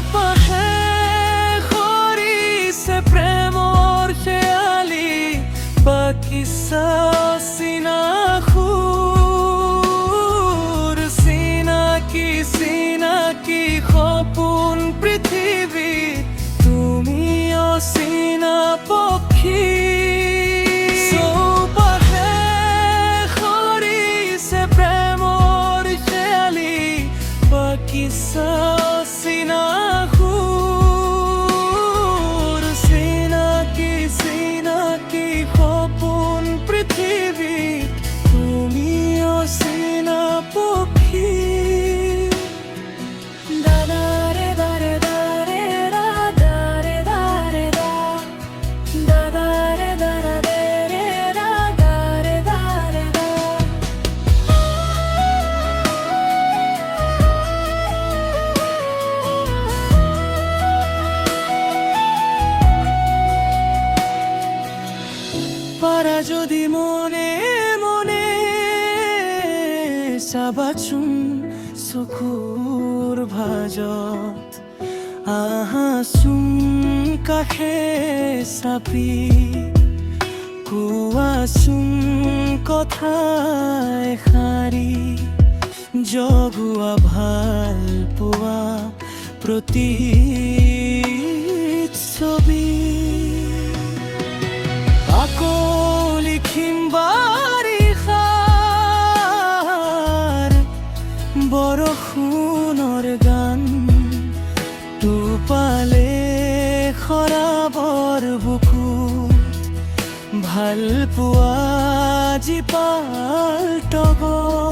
চৌপাশে সৰিছে প্ৰেমৰ খেয়ালি বাগিচা চিনাসুৰ চিনাকি চিনাকি সপোন পৃথিৱীত তুমি অচিনা পক্ষী চৌপাশে সৰিছে প্ৰেমৰ খেয়ালি বাগিচা চিনাসুৰ চিনাকি চিনাকি সপোন পৃথিৱীত তুমি অচিনা পক্ষী দাদাৰে দাৰে দাৰে ৰা দাৰে দাৰে দা দাদাৰে দাৰা দেৰে ৰা দাৰে দাৰে দা পাৰা যদি মনে মনে চাবাচোন চকুৰ ভাজত আহাচোন কাষে চাপি কোৱাচোন কথা এষাৰি জগুৱা ভাল পোৱা প্ৰতিচ্ছবি আকৌ লিখিম বাৰিষাৰ বৰষুণৰ গান টোপালে খৰাবৰ বুকুত ভাল পোৱা জীপাল তগৰ